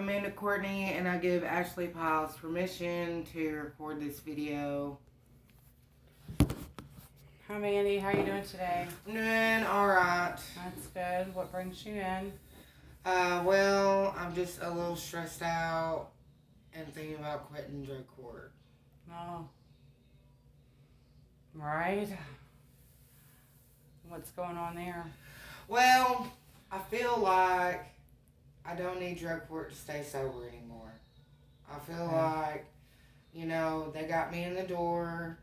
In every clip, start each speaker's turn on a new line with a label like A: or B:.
A: Amanda Courtney, and I give Ashley Piles permission to record this video.
B: Hi, Mandy. How are you doing today?
A: I'm doing alright.
B: That's good. What brings you in?
A: Well, I'm just a little stressed out and thinking about quitting drug court.
B: Oh. Right. What's going on there?
A: Well, I feel like I don't need drug court to stay sober anymore. I feel like, you know, they got me in the door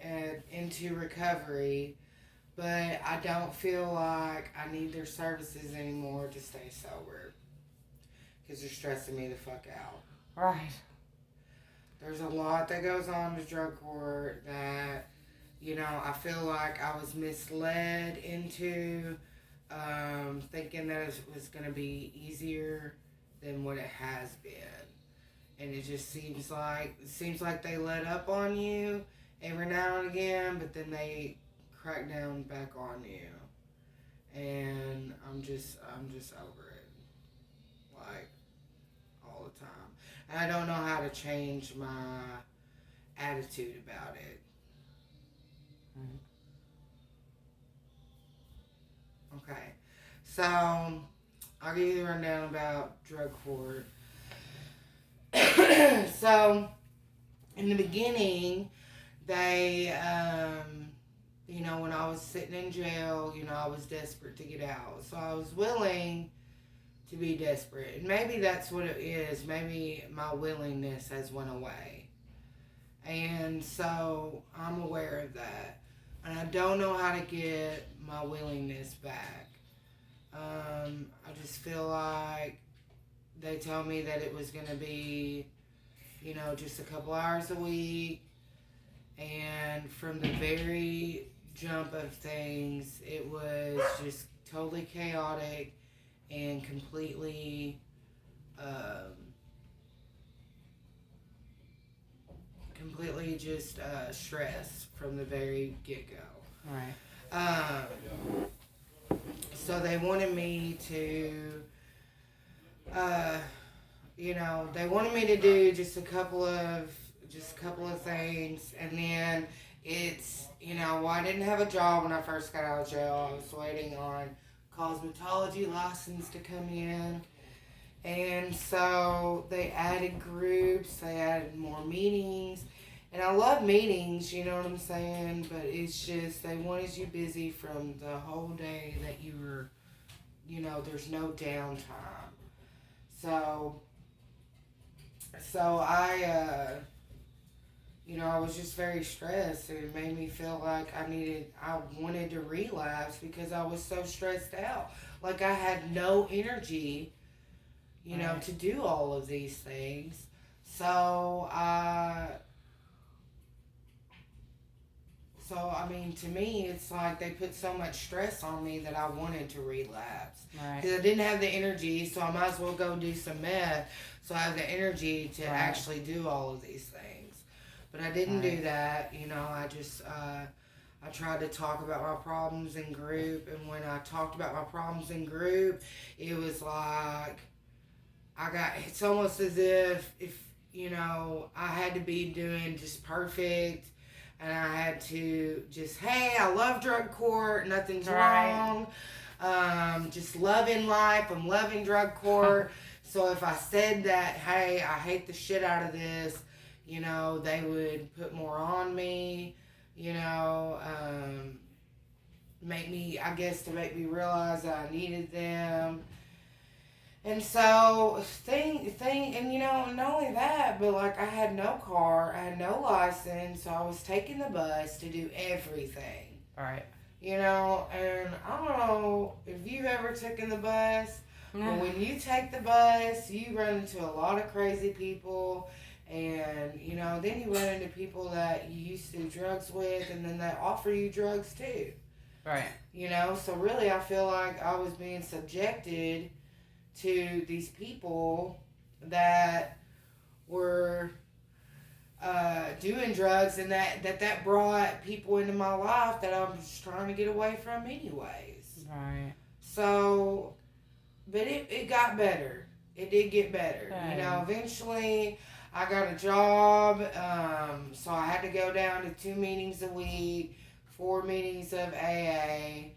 A: and into recovery, but I don't feel like I need their services anymore to stay sober because they're stressing me the fuck out.
B: Right.
A: There's a lot that goes on to drug court that, you know, I feel like I was misled into thinking that it was going to be easier than what it has been. And it just seems like they let up on you every now and again, but then they crack down back on you. And I'm just over it. Like, all the time. And I don't know how to change my attitude about it. Okay. So, I'll give you the rundown about drug court. So, in the beginning, they, you know, when I was sitting in jail, you know, I was desperate to get out. So I was willing to be desperate. And maybe that's what it is. Maybe my willingness has went away. And so I'm aware of that. And I don't know how to get my willingness back. I just feel like they told me that it was going to be, you know, just a couple hours a week. And from the very jump of things, it was just totally chaotic and completely just stress from the very get-go.
B: Right.
A: So they wanted me to, you know, they wanted me to do just a couple of things, and then it's, you know, well, I didn't have a job when I first got out of jail. I was waiting on cosmetology license to come in. And so they added groups, they added more meetings. And I love meetings, you know what I'm saying? But it's just, they wanted you busy from the whole day that you were, you know, there's no downtime. So I, you know, I was just very stressed, and it made me feel like I wanted to relapse because I was so stressed out. Like I had no energy, you know, to do all of these things. So I mean, to me, it's like they put so much stress on me that I wanted to relapse. Because I didn't have the energy, so I might as well go do some meth so I have the energy to actually do all of these things. But I didn't do that, you know. I just, I tried to talk about my problems in group, and when I talked about my problems in group, it was like, it's almost as if, you know, I had to be doing just perfect, and I had to just, hey, I love drug court, nothing's wrong, just loving life, I'm loving drug court. So if I said that, hey, I hate the shit out of this, you know, they would put more on me, you know, make me realize that I needed them. And so, and you know, not only that, but like I had no car, I had no license, so I was taking the bus to do everything.
B: Right.
A: You know, and I don't know if you've ever taken the bus, but when you take the bus, you run into a lot of crazy people, and, you know, then you run into people that you used to do drugs with, and then they offer you drugs too.
B: Right.
A: You know, so really I feel like I was being subjected to these people that were doing drugs, and that brought people into my life that I was trying to get away from anyways.
B: Right.
A: So, but it got better. It did get better.
B: Okay.
A: You know, eventually I got a job, so I had to go down to 2 meetings a week, 4 meetings of AA,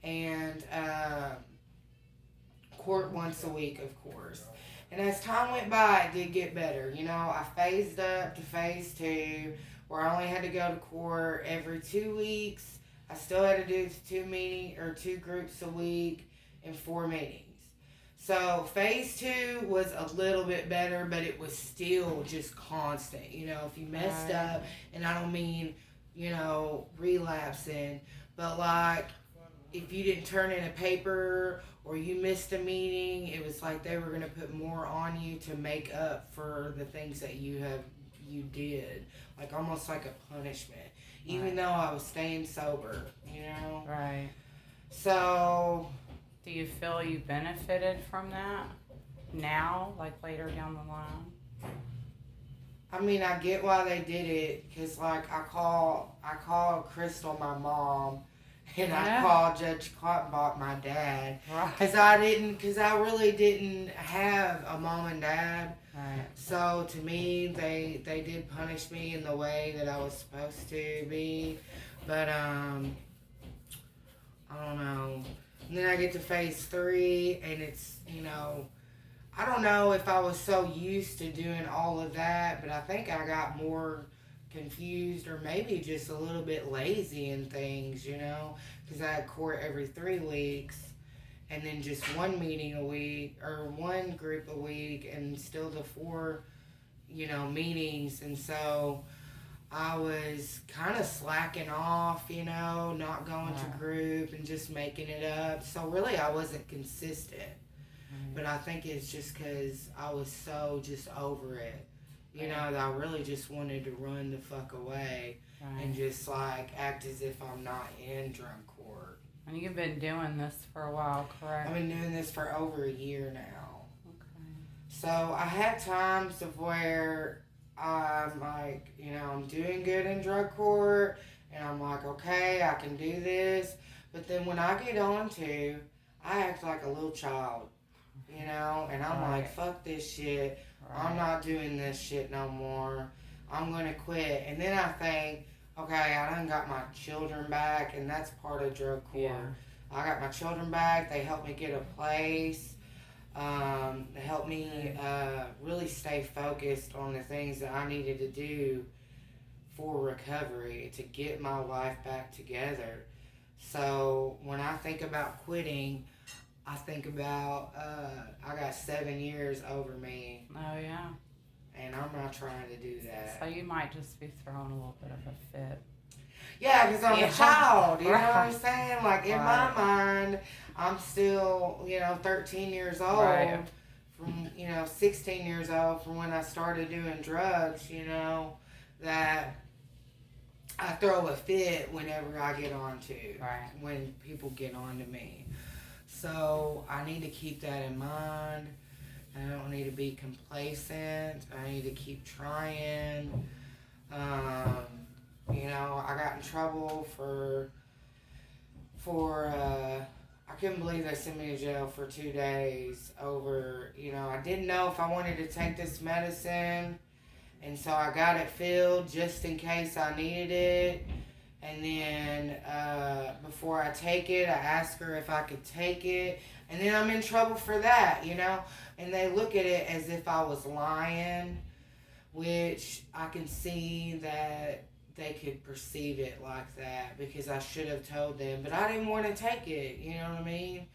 A: and court once a week, of course. And as time went by, it did get better. You know, I phased up to phase 2, where I only had to go to court every 2 weeks. I still had to do 2 groups a week and 4 meetings. So phase 2 was a little bit better, but it was still just constant. You know, if you messed up, and I don't mean, you know, relapsing, but like if you didn't turn in a paper or you missed a meeting, it was like they were going to put more on you to make up for the things that you did, like almost like a punishment, even though I was staying sober, you know.
B: Right.
A: So,
B: do you feel you benefited from that now, like later down the line?
A: I mean, I get why they did it, because like I call Crystal my mom, and I call Judge Cottonbot my dad, because I really didn't have a mom and dad.
B: Right.
A: So to me, they did punish me in the way that I was supposed to be, but I don't know. And then I get to phase 3, and it's, you know, I don't know if I was so used to doing all of that, but I think I got more confused, or maybe just a little bit lazy in things, you know, because I had court every 3 weeks, and then just 1 meeting a week, or 1 group a week, and still the 4, you know, meetings. And so I was kind of slacking off, you know, not going to group and just making it up. So really I wasn't consistent. But I think it's just because I was so just over it, you know, that I really just wanted to run the fuck away and just like act as if I'm not in drug court.
B: And you've been doing this for a while, correct?
A: I've been doing this for over a year now.
B: Okay.
A: So I had times of where I'm like, you know, I'm doing good in drug court, and I'm like, okay, I can do this. But then when I get on to, I act like a little child, you know, and I'm like, fuck this shit. I'm not doing this shit no more. I'm going to quit. And then I think, okay, I done got my children back, and that's part of drug court.
B: Yeah.
A: I got my children back. They helped me get a place. They helped me really stay focused on the things that I needed to do for recovery to get my life back together. So when I think about quitting, I think about I got 7 years over me.
B: Oh, yeah.
A: And I'm not trying to do that.
B: So you might just be throwing a little bit of a fit.
A: Yeah, because I'm a child, you know what I'm saying? Like, in my mind, I'm still, you know, 13 years old. From, you know, 16 years old from when I started doing drugs, you know, that I throw a fit whenever I get on to. When people get on to me. So I need to keep that in mind. I don't need to be complacent. I need to keep trying. You know, I got in trouble for I couldn't believe they sent me to jail for 2 days over, you know, I didn't know if I wanted to take this medicine, and so I got it filled just in case I needed it. And then before I take it, I asked her if I could take it. And then I'm in trouble for that, you know. And they look at it as if I was lying, which I can see that they could perceive it like that because I should have told them. But I didn't want to take it, you know what I mean?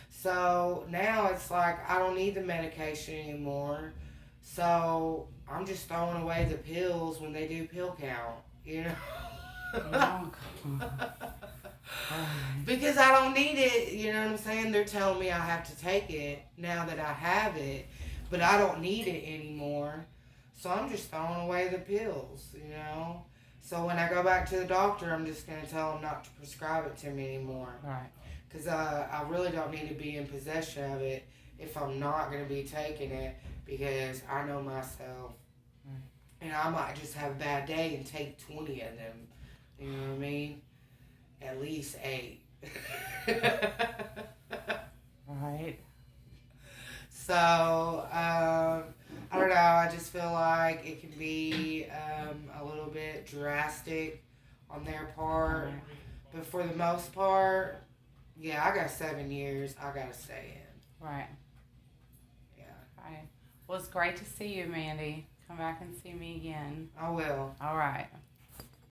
A: So now it's like I don't need the medication anymore. So I'm just throwing away the pills when they do pill count, you know. Because I don't need it, you know what I'm saying? They're telling me I have to take it now that I have it, but I don't need it anymore. So I'm just throwing away the pills, you know? So when I go back to the doctor, I'm just going to tell them not to prescribe it to me anymore. Because I really don't need to be in possession of it if I'm not going to be taking it, because I know myself. And I might just have a bad day and take 20 of them. You know what I mean? At least 8. So, I don't know. I just feel like it can be a little bit drastic on their part.
B: Right.
A: But for the most part, yeah, I got 7 years. I got to stay in.
B: Right.
A: Yeah.
B: Right. Well, it's great to see you, Mandy. Come back and see me again.
A: I will.
B: All right.